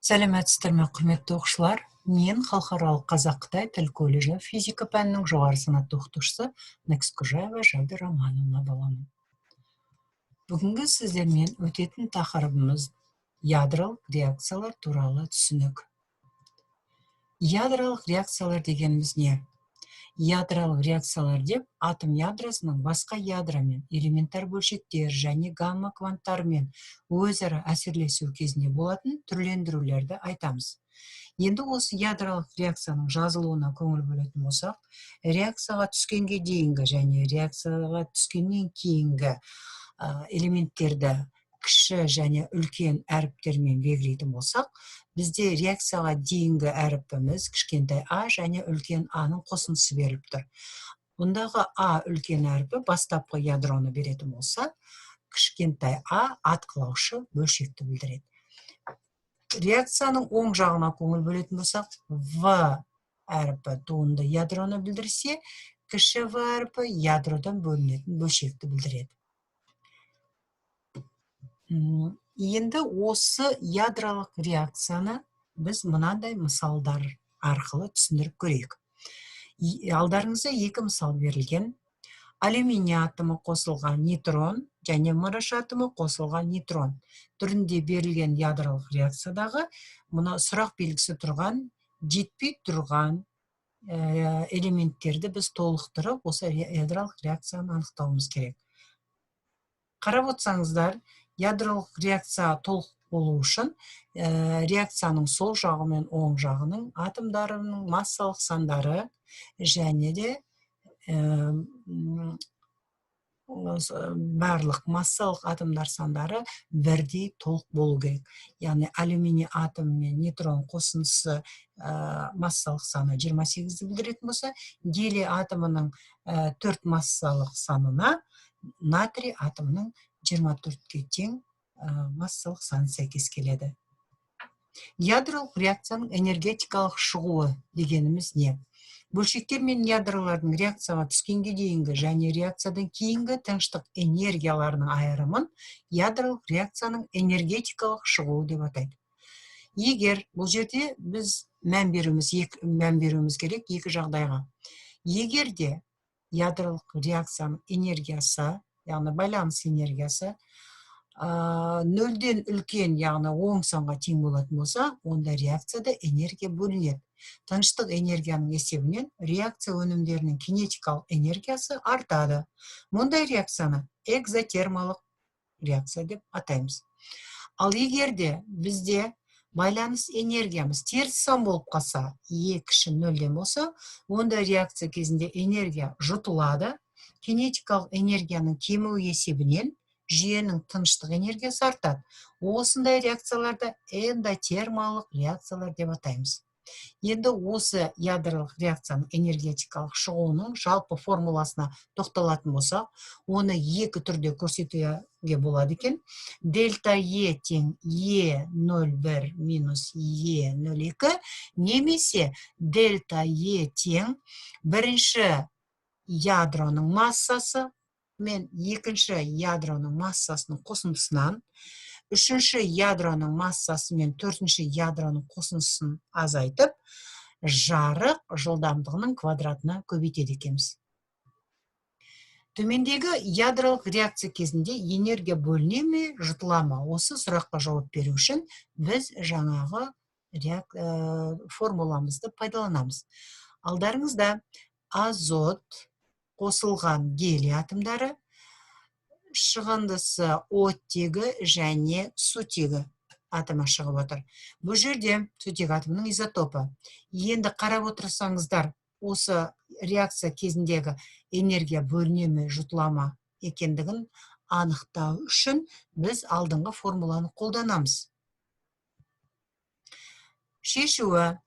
Сәлеметсіздер ме, құрметті оқушылар? Мен халықаралық қазақ-қытай тіл колледжі физика пәнінің жоғары санатты оқытушысы Накскужаева Жадыра Романовна боламын. Бүгінгі сіздермен өтетін тақырыбымыз ядролық реакциялар туралы түсінік. Ядролық реакциялар дегеніміз не? Ядролық реакциялар деп атом ядросының басқа ядрамен, элементар бөлшектер және гамма кванттарымен өзара әсерлесу кезінде болатын түрлендірулерді айтамыз. Енді осы ядролық реакцияның жазылуына көңіл бөлетін болсақ, реакцияға түскенге дейінгі және реакцияға түскеннен кейінгі элементтерді кіші және үлкен әріптермен белгілейтін болсақ, бізде реакцияға дейінгі әріпіміз кішкентай а және үлкен аның қосындысы беріліп тұр. Бұндағы а үлкен әріпі бастапқы ядроны беретін болса, кішкентай а атқылаушы бөлшекті білдіреді. Реакцияның оң жағына көңіл бөлетін болсақ, в әріпі туынды ядроны білдірсе, кіші в әріпі ядродан бөлінетін бөлшекті білдіреді. Енді осы ядролық реакцияны біз мынандай мысалдар арқылы түсіндіріп көрейік. Алдарыңызда екі мысал берілген. Алюминий атомы қосылған нейтрон және мырыш атомы қосылған нейтрон түрінде берілген ядролық реакциядағы мұны сұрақ белгісі тұрған, жетпей тұрған элементтерді біз толықтырып, осы ядролық реакцияны анықтауымыз керек. Қарап отырсаңыздар, ядролық реакция толық болу үшін реакцияның сол жағы мен оң жағының атомдарының массалық сандары және де барлық массалық атомдар сандары бірдей толық болу керек. Яғни алюминий атомы мен нейтрон қосындысы массалық саны 28-ді білдіретін болса, гелий атомының 4 массалық санына натрий атомының 24-ке тең массалық саны сәйкес келеді. Ядролық реакцияның энергетикалық шығуы дегеніміз не? Бөлшектер мен ядролардың реакцияға түскенге дейінгі және реакциядан кейінгі тыныштық энергияларының айырымын ядролық реакцияның энергетикалық шығуы деп атайды. Егер бұл жерде біз мән беруіміз керек екі жағдайға. Егер де ядролық реакцияның энергиясы, яғни байланыс энергиясы нөлден үлкен, яғни оң санға тең болатын болса, онда реакцияда энергия бөлінеді. Тыныштық энергияның есебінен реакция өнімдерінің кинетикалық энергиясы артады. Мұндай реакцияны экзотермалық реакция деп атаймыз. Ал егер де бізде байланыс энергиямыз теріс сан болып қалса, е кіші нөлден болса, онда реакция кезінде энергия жұтылады. Кинетикалық энергияның кемуі есебінен жүйенің тыныштық энергиясы артады. Осындай реакцияларды эндотермалық реакциялар деп атаймыз. Енді осы ядролық реакцияның энергетикалық шығуының жалпы формуласына тоқталатын болсақ, оны екі түрде көрсетуге болады екен. Дельта Е тең Е01 минус Е02 немесе дельта Е тең бірінші ядроның массасы мен екінші ядроның массасының қосындысынан үшінші ядроның массасы мен төртінші ядроның қосындысын азайтып, жарық жылдамдығының квадратына көбейтеді екенбіз. Төмендегі ядролық реакция кезінде энергия бөліне ме, жұтыла ма? Осы сұраққа жауап беру үшін біз жаңағы формуламызды пайдаланамыз. Алдарыңызда азот қосылған гелий атомдары, шығындысы оттегі және сутегі атомы шығып отыр. Бұл жерде сутек атомының изотопы. Енді қарап отырсаңыздар, осы реакция кезіндегі энергия бөліне ме, жұтыла ма екендігін анықтау үшін біз алдыңғы формуланы қолданамыз. Шешуі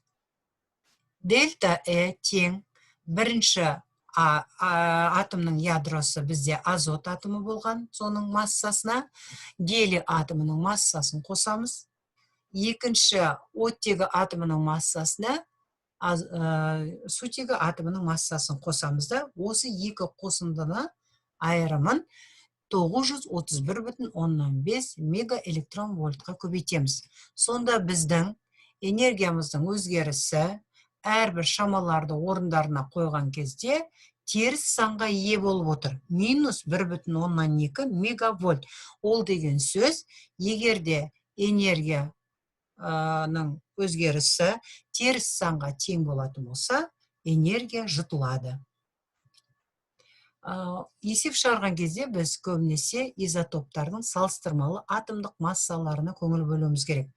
дельта Е тең бірінші атомның ядросы бізде азот атомы болған, соның массасына гелий атомының массасын қосамыз. Екінші оттегі атомының массасына сутегі атомының массасын қосамыз да, осы екі қосындыны айырымын 931,5 мегаэлектрон вольтқа көбейтеміз. Сонда біздің энергиямыздың өзгерісі әрбір шамаларды орындарына қойған кезде теріс санға ие болып отыр. Минус 1,2 мегавольт. Ол деген сөз, егерде энергияның өзгерісі теріс санға тең болатын болса, энергия жұтылады. Есеп шығарған кезде біз көбінесе изотоптардың салыстырмалы атомдық массаларына көңіл бөлуіміз керек.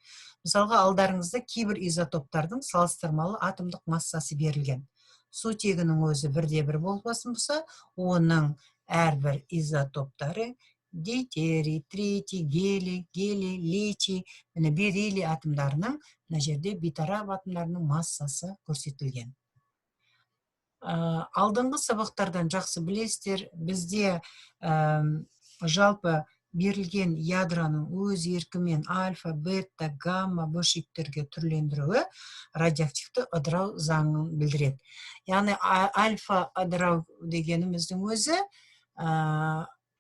Мысалға, алдарыңызда кейбір изотоптардың салыстырмалы атомдық массасы берілген. Сутегінің өзі 1,1 болсын болса, оның әрбір изотоптары дейтерий, тритий, гелий, литий, бериллий атомдарының, мына жерде бейтарап атомдарының массасы көрсетілген. Алдыңғы сабақтардан жақсы білесіздер, бізде жалпы берілген ядроның өз еркімен альфа, бета, гамма бөлшектерге түрлендіруі радиоактивті ыдырау заңын білдіреді. Яғни альфа ыдырау дегеніміздің өзі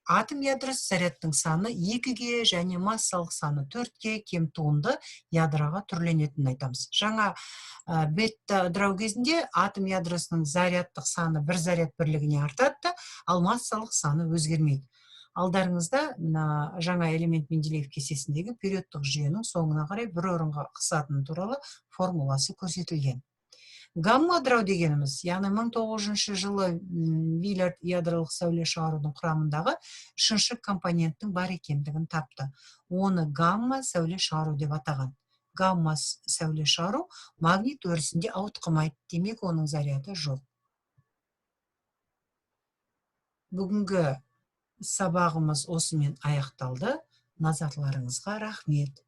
атом ядросы зарядтың саны 2-ге және массалық саны 4-ге кем туынды ядроға түрленетінін айтамыз. Жаңа бета ыдырау кезінде атом ядросының зарядтық саны 1 заряд бірлігіне артады, ал массалық саны өзгермейді. Алдарыңызда жаңа элемент Менделеев кестесіндегі периодтық жүйенің соңына қарай бір орынға қысатыны туралы формуласы көрсетілген. Гамма ыдырау дегеніміз, яғни 1900 жылы Виллард ядролық сәуле шығарудың құрамындағы 3-ші компоненттің бар екендігін тапты. Оны гамма сәуле шығару деп атаған. Гамма сәуле шығару магнит өрісінде ауытқымайды, демек оның заряды жоқ. Бүгінгі сабағымыз осымен аяқталды. Назарларыңызға рахмет.